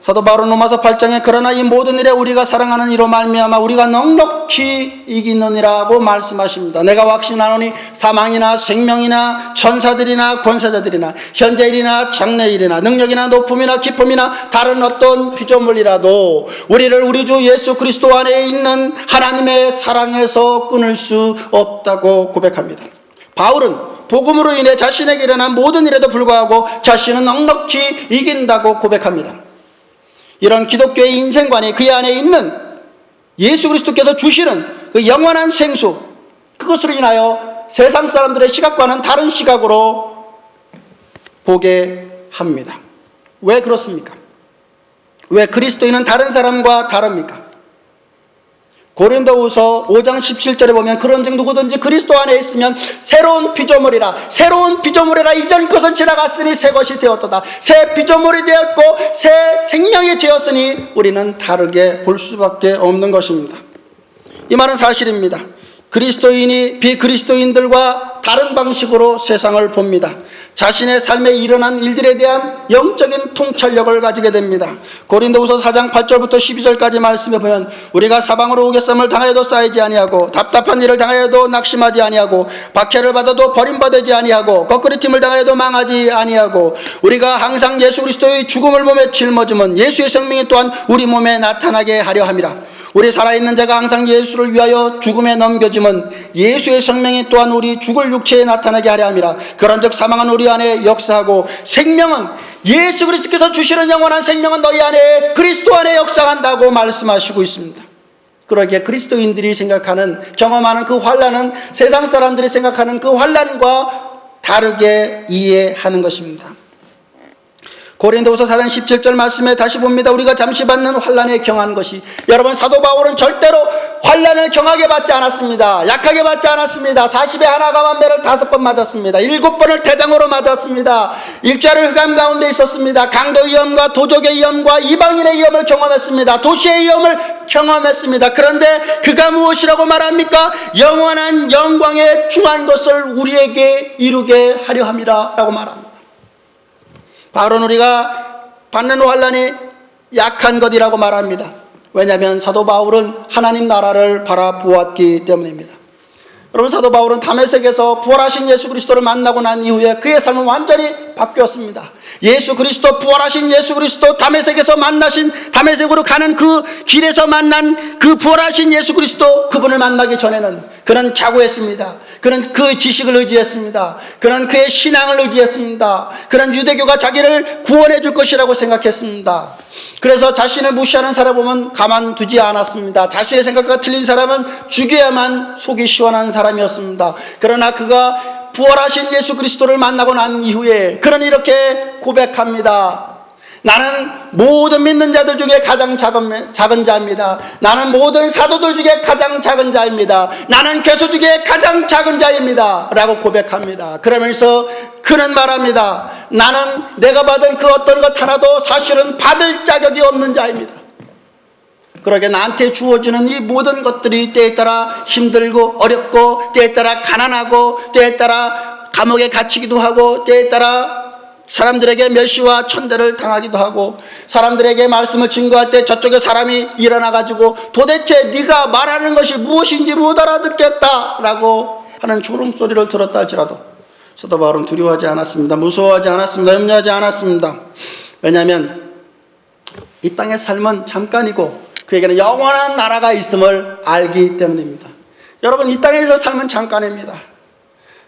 사도 바울은 로마서 8장에 그러나 이 모든 일에 우리가 사랑하는 이로 말미암아 우리가 넉넉히 이기느니라고 말씀하십니다. 내가 확신하노니 사망이나 생명이나 천사들이나 권세자들이나 현재일이나 장래일이나 능력이나 높음이나 기쁨이나 다른 어떤 피조물이라도 우리를 우리 주 예수 그리스도 안에 있는 하나님의 사랑에서 끊을 수 없다고 고백합니다. 바울은 복음으로 인해 자신에게 일어난 모든 일에도 불구하고 자신은 넉넉히 이긴다고 고백합니다. 이런 기독교의 인생관이 그 안에 있는 예수 그리스도께서 주시는 그 영원한 생수, 그것으로 인하여 세상 사람들의 시각과는 다른 시각으로 보게 합니다. 왜 그렇습니까? 왜 그리스도인은 다른 사람과 다릅니까? 고린도후서 5장 17절에 보면 그런즉 누구든지 그리스도 안에 있으면 새로운 피조물이라 이전 것은 지나갔으니 새 것이 되었도다. 새 피조물이 되었고 새 생명이 되었으니 우리는 다르게 볼 수밖에 없는 것입니다. 이 말은 사실입니다. 그리스도인이 비그리스도인들과 다른 방식으로 세상을 봅니다. 자신의 삶에 일어난 일들에 대한 영적인 통찰력을 가지게 됩니다. 고린도후서 4장 8절부터 12절까지 말씀해 보면 우리가 사방으로 우겨쌈을 당하여도 쌓이지 아니하고 답답한 일을 당하여도 낙심하지 아니하고 박해를 받아도 버림받지 아니하고 거꾸리팀을 당하여도 망하지 아니하고 우리가 항상 예수 그리스도의 죽음을 몸에 짊어짐은 예수의 생명이 또한 우리 몸에 나타나게 하려 함이라. 우리 살아있는 자가 항상 예수를 위하여 죽음에 넘겨짐은 예수의 생명이 또한 우리 죽을 육체에 나타나게 하려 함이라. 그런즉 사망은 우리 안에 역사하고 생명은 예수 그리스도께서 주시는 영원한 생명은 너희 안에 그리스도 안에 역사한다고 말씀하시고 있습니다. 그러기에 그리스도인들이 생각하는 경험하는 그 환난은 세상 사람들이 생각하는 그 환난과 다르게 이해하는 것입니다. 고린도후서 4장 17절 말씀에 다시 봅니다. 우리가 잠시 받는 환난에 경한 것이, 여러분 사도 바울은 절대로 환난을 경하게 받지 않았습니다. 약하게 받지 않았습니다. 40에 하나 감한매를 5번 맞았습니다. 7번을 대장으로 맞았습니다. 일자를 흑암 가운데 있었습니다. 강도 위험과 도적의 위험과 이방인의 위험을 경험했습니다. 도시의 위험을 경험했습니다. 그런데 그가 무엇이라고 말합니까? 영원한 영광에 중한 것을 우리에게 이루게 하려 함이라 라고 말합니다. 바울은 우리가 받는 환난이 약한 것이라고 말합니다. 왜냐하면 사도 바울은 하나님 나라를 바라보았기 때문입니다. 여러분, 사도 바울은 다메섹에서 부활하신 예수 그리스도를 만나고 난 이후에 그의 삶은 완전히 바뀌었습니다. 예수 그리스도, 부활하신 예수 그리스도, 다메섹에서 만나신, 다메섹으로 가는 그 길에서 만난 그 부활하신 예수 그리스도, 그분을 만나기 전에는 그는 자고했습니다. 그는 그 지식을 의지했습니다. 그는 그의 신앙을 의지했습니다. 그는 유대교가 자기를 구원해 줄 것이라고 생각했습니다. 그래서 자신을 무시하는 사람 보면 가만두지 않았습니다. 자신의 생각과 틀린 사람은 죽여야만 속이 시원한 사람이었습니다. 그러나 그가 부활하신 예수 그리스도를 만나고 난 이후에 그는 이렇게 고백합니다. 나는 모든 믿는 자들 중에 가장 작은 자입니다. 나는 모든 사도들 중에 가장 작은 자입니다. 나는 교수 중에 가장 작은 자입니다. 라고 고백합니다. 그러면서 그는 말합니다. 나는 내가 받은 그 어떤 것 하나도 사실은 받을 자격이 없는 자입니다. 그러게 나한테 주어지는 이 모든 것들이 때에 따라 힘들고 어렵고, 때에 따라 가난하고, 때에 따라 감옥에 갇히기도 하고, 때에 따라 사람들에게 멸시와 천대를 당하기도 하고, 사람들에게 말씀을 증거할 때 저쪽에 사람이 일어나가지고 도대체 네가 말하는 것이 무엇인지 못 알아듣겠다 라고 하는 조롱소리를 들었다 할지라도 사도 바울은 두려워하지 않았습니다. 무서워하지 않았습니다. 염려하지 않았습니다. 왜냐하면 이 땅의 삶은 잠깐이고 그에게는 영원한 나라가 있음을 알기 때문입니다. 여러분, 이 땅에서 삶은 잠깐입니다.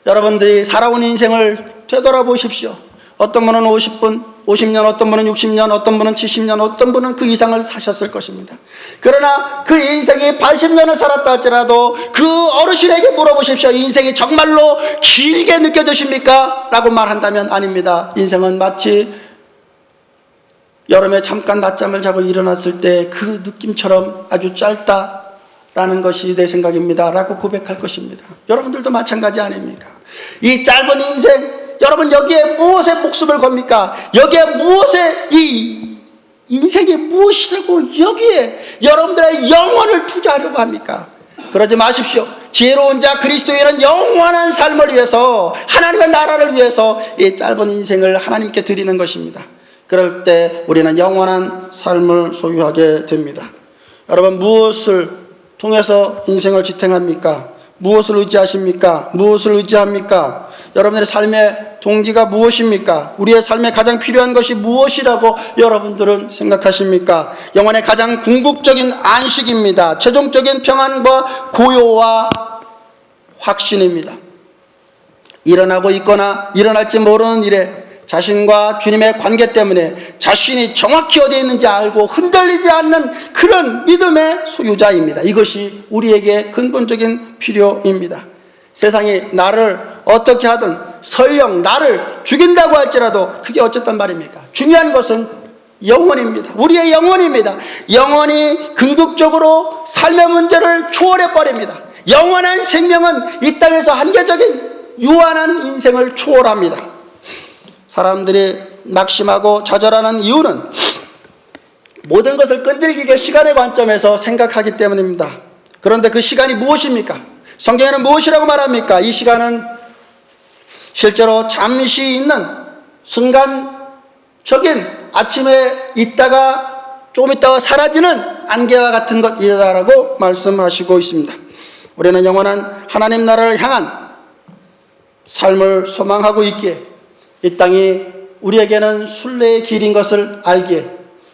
여러분들이 살아온 인생을 되돌아보십시오. 어떤 분은 50분, 50년, 어떤 분은 60년, 어떤 분은 70년, 어떤 분은 그 이상을 사셨을 것입니다. 그러나 그 인생이 80년을 살았다 할지라도 그 어르신에게 물어보십시오. 인생이 정말로 길게 느껴지십니까? 라고 말한다면 아닙니다. 인생은 마치 여름에 잠깐 낮잠을 자고 일어났을 때 그 느낌처럼 아주 짧다라는 것이 내 생각입니다. 라고 고백할 것입니다. 여러분들도 마찬가지 아닙니까? 이 짧은 인생, 여러분 여기에 무엇에 목숨을 겁니까? 여기에 무엇에 이 인생이 무엇이라고 여기에 여러분들의 영혼을 투자하려고 합니까? 그러지 마십시오. 지혜로운 자 그리스도인은 영원한 삶을 위해서, 하나님의 나라를 위해서 이 짧은 인생을 하나님께 드리는 것입니다. 그럴 때 우리는 영원한 삶을 소유하게 됩니다. 여러분, 무엇을 통해서 인생을 지탱합니까? 무엇을 의지하십니까? 무엇을 의지합니까? 여러분들의 삶의 동기가 무엇입니까? 우리의 삶에 가장 필요한 것이 무엇이라고 여러분들은 생각하십니까? 영혼의 가장 궁극적인 안식입니다. 최종적인 평안과 고요와 확신입니다. 일어나고 있거나 일어날지 모르는 일에 자신과 주님의 관계 때문에 자신이 정확히 어디에 있는지 알고 흔들리지 않는 그런 믿음의 소유자입니다. 이것이 우리에게 근본적인 필요입니다. 세상이 나를 어떻게 하든 설령 나를 죽인다고 할지라도 그게 어쨌단 말입니까? 중요한 것은 영혼입니다. 우리의 영혼입니다. 영혼이 궁극적으로 삶의 문제를 초월해버립니다. 영원한 생명은 이 땅에서 한계적인 유한한 인생을 초월합니다. 사람들이 낙심하고 좌절하는 이유는 모든 것을 끈질기게 시간의 관점에서 생각하기 때문입니다. 그런데 그 시간이 무엇입니까? 성경에는 무엇이라고 말합니까? 이 시간은 실제로 잠시 있는 순간적인 아침에 있다가 조금 있다가 사라지는 안개와 같은 것이다라고 말씀하시고 있습니다. 우리는 영원한 하나님 나라를 향한 삶을 소망하고 있기에 이 땅이 우리에게는 순례의 길인 것을 알기에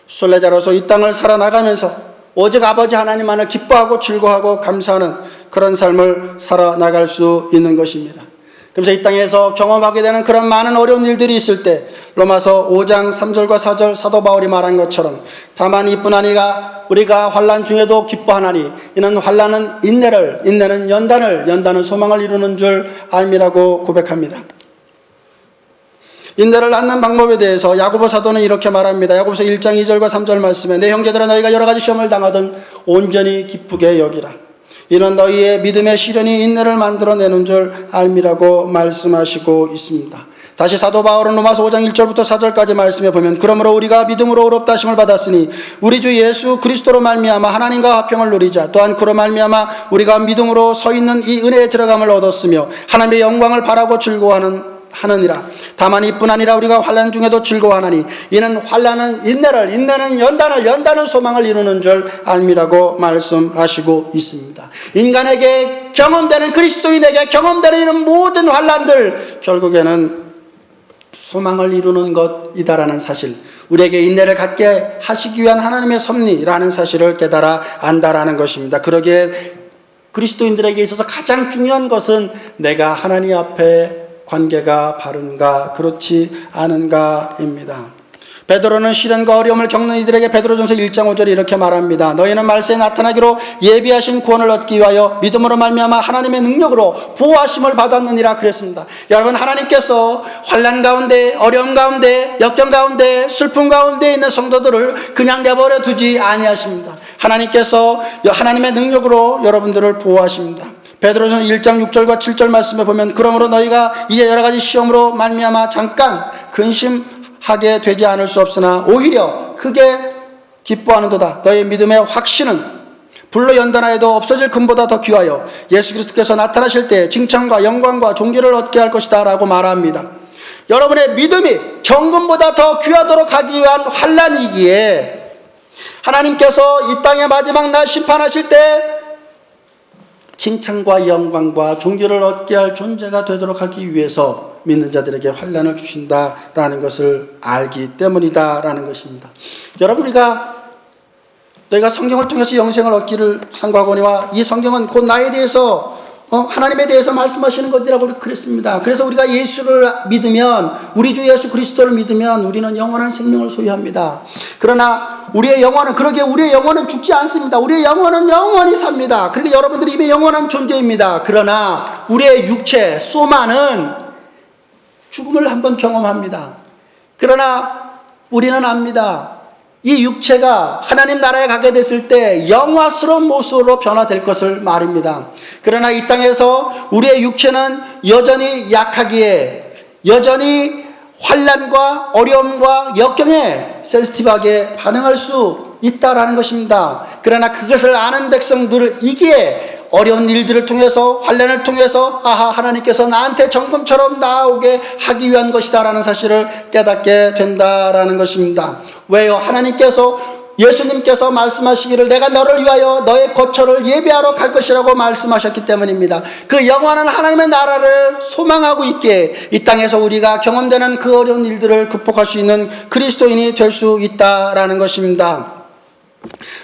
순례자로서 이 땅을 살아나가면서 오직 아버지 하나님만을 기뻐하고 즐거워하고 감사하는 그런 삶을 살아나갈 수 있는 것입니다. 그래서 이 땅에서 경험하게 되는 그런 많은 어려운 일들이 있을 때 로마서 5장 3절과 4절 사도 바울이 말한 것처럼 다만 이뿐 아니라 우리가 환난 중에도 기뻐하나니 이는 환난은 인내를, 인내는 연단을, 연단은 소망을 이루는 줄 알미라고 고백합니다. 인내를 낳는 방법에 대해서 야고보 사도는 이렇게 말합니다. 야고보서 1장 2절과 3절 말씀에 내 형제들아 너희가 여러 가지 시험을 당하든 온전히 기쁘게 여기라. 이는 너희의 믿음의 시련이 인내를 만들어내는 줄 알미라고 말씀하시고 있습니다. 다시 사도 바울은 로마서 5장 1절부터 4절까지 말씀해 보면 그러므로 우리가 믿음으로 의롭다 하심을 받았으니 우리 주 예수 그리스도로 말미암아 하나님과 화평을 누리자. 또한 그로 말미암아 우리가 믿음으로 서 있는 이 은혜에 들어감을 얻었으며 하나님의 영광을 바라고 즐거워하느니라. 다만 이뿐 아니라 우리가 환난 중에도 즐거워하나니 이는 환난은 인내를, 인내는 연단을, 연단은 소망을 이루는 줄 알미라고 말씀하시고 있습니다. 인간에게 경험되는, 그리스도인에게 경험되는 이런 모든 환난들 결국에는 소망을 이루는 것이다라는 사실, 우리에게 인내를 갖게 하시기 위한 하나님의 섭리라는 사실을 깨달아 안다라는 것입니다. 그러기에 그리스도인들에게 있어서 가장 중요한 것은 내가 하나님 앞에 관계가 바른가 그렇지 않은가입니다. 베드로는 시련과 어려움을 겪는 이들에게 베드로전서 1장 5절에 이렇게 말합니다. 너희는 말세에 나타나기로 예비하신 구원을 얻기 위하여 믿음으로 말미암아 하나님의 능력으로 보호하심을 받았느니라 그랬습니다. 여러분, 하나님께서 환난 가운데, 어려움 가운데, 역경 가운데, 슬픔 가운데 있는 성도들을 그냥 내버려 두지 아니하십니다. 하나님께서 하나님의 능력으로 여러분들을 보호하십니다. 베드로전서 1장 6절과 7절 말씀에 보면 그러므로 너희가 이제 여러 가지 시험으로 말미암아 잠깐 근심하게 되지 않을 수 없으나 오히려 크게 기뻐하는도다. 너희 믿음의 확신은 불로 연단하여도 없어질 금보다 더 귀하여 예수 그리스도께서 나타나실 때 칭찬과 영광과 존귀를 얻게 할 것이다 라고 말합니다. 여러분의 믿음이 정금보다 더 귀하도록 하기 위한 환난이기에 하나님께서 이 땅의 마지막 날 심판하실 때 칭찬과 영광과 존귀를 얻게 할 존재가 되도록 하기 위해서 믿는 자들에게 환난을 주신다라는 것을 알기 때문이다라는 것입니다. 여러분, 너희가 성경을 통해서 영생을 얻기를 상고하거니와 이 성경은 곧 나에 대해서 하나님에 대해서 말씀하시는 것이라고 그랬습니다. 그래서 우리가 예수를 믿으면, 우리 주 예수 그리스도를 믿으면 우리는 영원한 생명을 소유합니다. 그러나 우리의 영혼은 죽지 않습니다. 우리의 영혼은 영원히 삽니다. 그러니까 여러분들이 이미 영원한 존재입니다. 그러나 우리의 육체, 소만은 죽음을 한번 경험합니다. 그러나 우리는 압니다. 이 육체가 하나님 나라에 가게 됐을 때 영화스러운 모습으로 변화될 것을 말입니다. 그러나 이 땅에서 우리의 육체는 여전히 약하기에, 여전히 환난과 어려움과 역경에 센시티브하게 반응할 수 있다라는 것입니다. 그러나 그것을 아는 백성들이기에 어려운 일들을 통해서, 환난을 통해서 하나님께서 나한테 정금처럼 나오게 하기 위한 것이다라는 사실을 깨닫게 된다라는 것입니다. 왜요? 예수님께서 말씀하시기를 내가 너를 위하여 너의 거처를 예비하러 갈 것이라고 말씀하셨기 때문입니다. 그 영원한 하나님의 나라를 소망하고 있기에 이 땅에서 우리가 경험되는 그 어려운 일들을 극복할 수 있는 그리스도인이 될 수 있다라는 것입니다.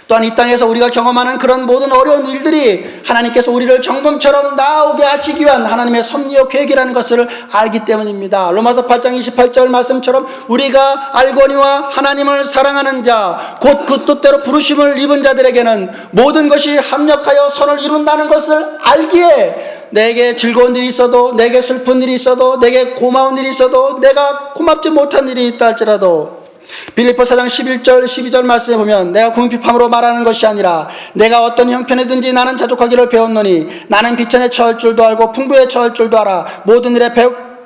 또한 이 땅에서 우리가 경험하는 그런 모든 어려운 일들이 하나님께서 우리를 정금처럼 나오게 하시기 위한 하나님의 섭리와 계획이라는 것을 알기 때문입니다. 로마서 8장 28절 말씀처럼 우리가 알거니와 하나님을 사랑하는 자, 곧 그 뜻대로 부르심을 입은 자들에게는 모든 것이 합력하여 선을 이룬다는 것을 알기에 내게 즐거운 일이 있어도, 내게 슬픈 일이 있어도, 내게 고마운 일이 있어도, 내가 고맙지 못한 일이 있다 할지라도, 빌립보 4장 11절 12절 말씀에 보면 내가 궁핍함으로 말하는 것이 아니라 내가 어떤 형편이든지 나는 자족하기를 배웠노니 나는 비천에 처할 줄도 알고 풍부에 처할 줄도 알아. 모든 일에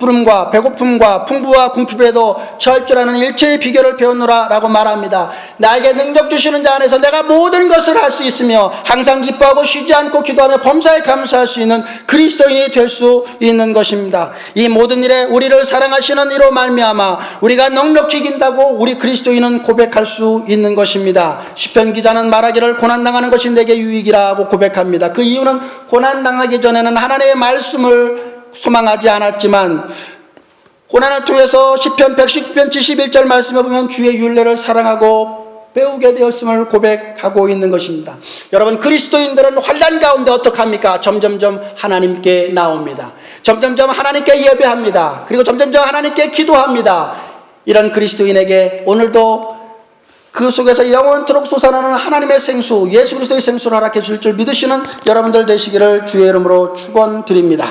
부름과 배고픔과 풍부와 궁핍에도 처할 줄 아는 일체의 비결을 배웠노라 라고 말합니다. 나에게 능력 주시는 자 안에서 내가 모든 것을 할 수 있으며 항상 기뻐하고 쉬지 않고 기도하며 범사에 감사할 수 있는 그리스도인이 될 수 있는 것입니다. 이 모든 일에 우리를 사랑하시는 이로 말미암아 우리가 넉넉히 이긴다고 우리 그리스도인은 고백할 수 있는 것입니다. 시편 기자는 말하기를 고난당하는 것이 내게 유익이라고 고백합니다. 그 이유는 고난당하기 전에는 하나님의 말씀을 소망하지 않았지만 고난을 통해서 시편 119편 71절 말씀에 보면 주의 율례를 사랑하고 배우게 되었음을 고백하고 있는 것입니다. 여러분, 그리스도인들은 환난 가운데 어떡합니까? 점점점 하나님께 나옵니다. 점점점 하나님께 예배합니다. 그리고 점점점 하나님께 기도합니다. 이런 그리스도인에게 오늘도 그 속에서 영원토록 솟아나는 하나님의 생수, 예수 그리스도의 생수를 허락해 줄 줄 믿으시는 여러분들 되시기를 주의 이름으로 축원드립니다.